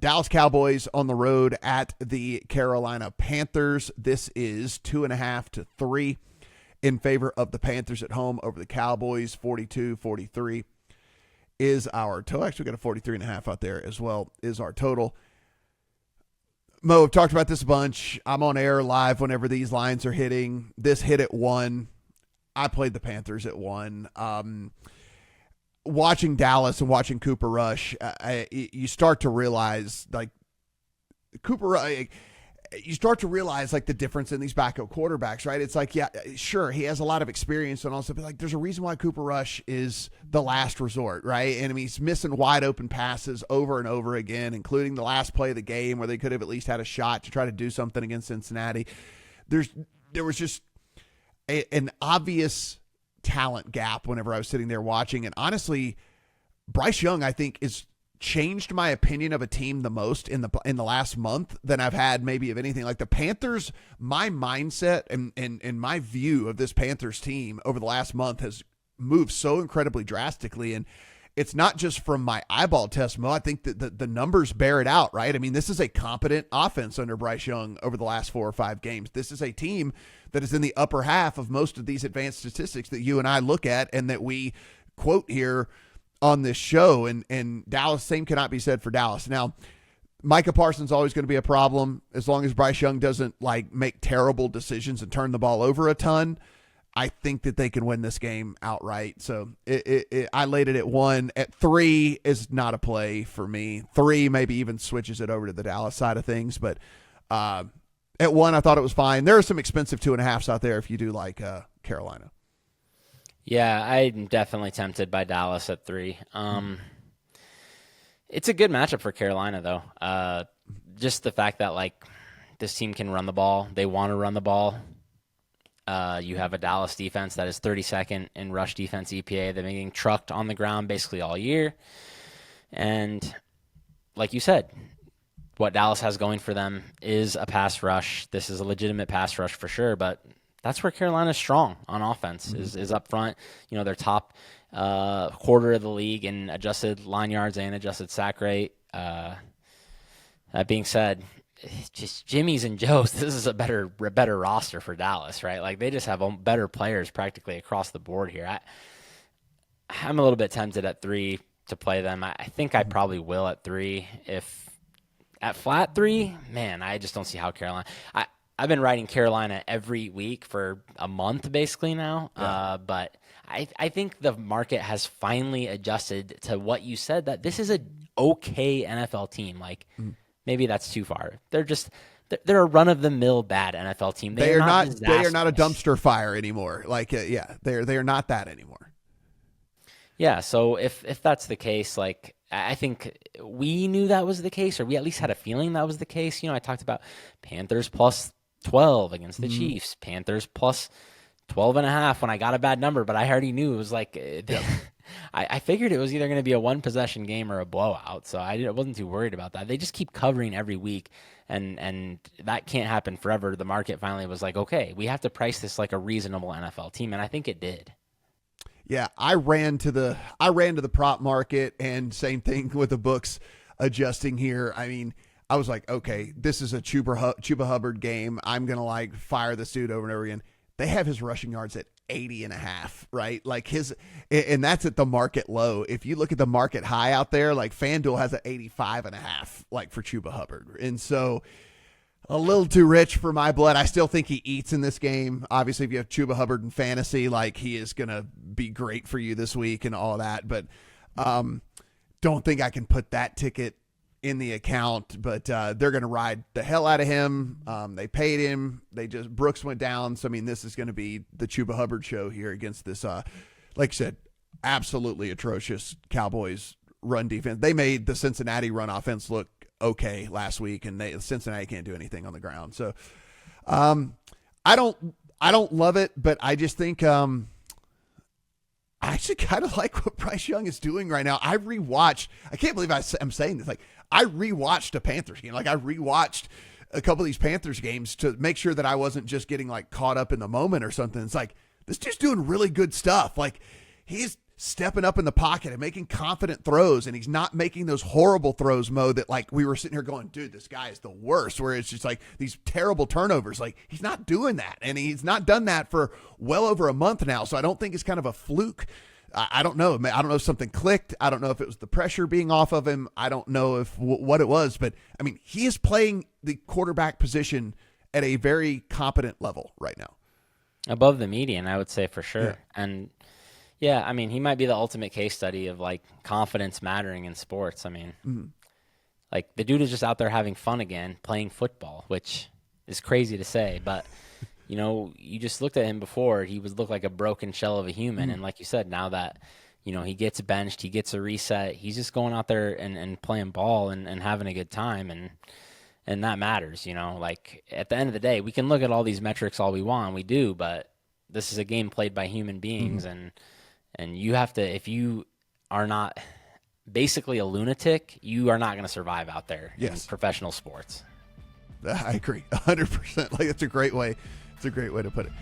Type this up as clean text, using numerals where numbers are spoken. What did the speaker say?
Dallas Cowboys on the road at the Carolina Panthers. This is 2.5 to 3 in favor of the Panthers at home over the Cowboys. 42-43 is our total. Actually, we got a 43.5 out there as well is our total. Mo, I've talked about this a bunch. I'm on air live whenever these lines are hitting. This hit at 1. I played the Panthers at 1. Watching Dallas and watching Cooper Rush, you start to realize, like, you start to realize, like, the difference in these backup quarterbacks, right? It's like, yeah, sure, he has a lot of experience and also, but, like, there's a reason why Cooper Rush is the last resort, right? And I mean, he's missing wide open passes over and over again, including the last play of the game where they could have at least had a shot to try to do something against Cincinnati. There was just an obvious talent gap whenever I was sitting there watching. And honestly, Bryce Young, I think, is changed my opinion of a team the most in the last month than I've had maybe of anything. Like the Panthers, my mindset and my view of this Panthers team over the last month has moved so incredibly drastically. And it's not just from my eyeball test, Mo. I think that the numbers bear it out, right? I mean, this is a competent offense under Bryce Young over the last 4 or 5 games. This is a team that is in the upper half of most of these advanced statistics that you and I look at and that we quote here on this show. And Dallas, same cannot be said for Dallas. Now, Micah Parsons always going to be a problem as long as Bryce Young doesn't like make terrible decisions and turn the ball over a ton. I think that they can win this game outright. So I laid it at 1. At 3 is not a play for me. 3 maybe even switches it over to the Dallas side of things. But at 1, I thought it was fine. There are some expensive 2.5s out there if you do like Carolina. Yeah, I'm definitely tempted by Dallas at 3. It's a good matchup for Carolina, though. Just the fact that, like, this team can run the ball. They want to run the ball. You have a Dallas defense that is 32nd in rush defense EPA. They've been getting trucked on the ground basically all year. And like you said, what Dallas has going for them is a pass rush. This is a legitimate pass rush for sure, but that's where Carolina's strong on offense, is up front. You know, their top quarter of the league in adjusted line yards and adjusted sack rate. That being said, just Jimmy's and Joe's, this is a better roster for Dallas, right? Like, they just have better players practically across the board here. I'm a little bit tempted at 3 to play them. I think I probably will at 3. If at flat 3, man, I just don't see how Carolina. I've been writing Carolina every week for a month basically now, but I think the market has finally adjusted to what you said, that this is a okay NFL team. Like, maybe that's too far. They're a run-of-the-mill bad NFL team. They are not a dumpster fire anymore. Like, they are not that anymore. Yeah, so if that's the case, like, I think we knew that was the case, or we at least had a feeling that was the case. You know, I talked about Panthers plus 12 against the Chiefs, Panthers plus 12.5 when I got a bad number, but I already knew it was like, I figured it was either going to be a one-possession game or a blowout, so I wasn't too worried about that. They just keep covering every week, and that can't happen forever. The market finally was like, okay, we have to price this like a reasonable NFL team, and I think it did. Yeah, I ran to the prop market, and same thing with the books adjusting here. I mean, I was like, okay, this is a Chuba Hubbard game. I'm going to like fire this dude over and over again. They have his rushing yards at 80.5, right? Like and that's at the market low. If you look at the market high out there, like FanDuel has an 85.5, like for Chuba Hubbard. And so a little too rich for my blood. I still think he eats in this game. Obviously, if you have Chuba Hubbard in fantasy, like, he is going to be great for you this week and all of that. But don't think I can put that ticket in the account, but they're going to ride the hell out of him. They paid him. Brooks went down. So, I mean, this is going to be the Chuba Hubbard show here against this, like I said, absolutely atrocious Cowboys run defense. They made the Cincinnati run offense look okay last week, and Cincinnati can't do anything on the ground. So, I don't love it, but I just think, I actually kind of like what Bryce Young is doing right now. I can't believe I'm saying this. Like, I rewatched a Panthers game. Like, I rewatched a couple of these Panthers games to make sure that I wasn't just getting like caught up in the moment or something. It's like, this dude's doing really good stuff. Like, he's stepping up in the pocket and making confident throws, and he's not making those horrible throws, Mo, that like we were sitting here going, dude, this guy is the worst, where it's just like these terrible turnovers. Like, he's not doing that, and he's not done that for well over a month now, so I don't think it's kind of a fluke. I don't know. I don't know if something clicked. I don't know if it was the pressure being off of him. I don't know if what it was, but I mean, he is playing the quarterback position at a very competent level right now. Above the median, I would say, for sure. Yeah. And yeah, I mean, he might be the ultimate case study of like confidence mattering in sports. I mean, like the dude is just out there having fun again, playing football, which is crazy to say, but you know, you just looked at him before, he looked like a broken shell of a human. And like you said, now that, you know, he gets benched, he gets a reset, he's just going out there and playing ball and having a good time. And that matters, you know, like at the end of the day, we can look at all these metrics all we want. We do, but this is a game played by human beings. And you have to, if you are not basically a lunatic, you are not going to survive out there in professional sports. I agree 100%. Like, it's a great way. It's a great way to put it.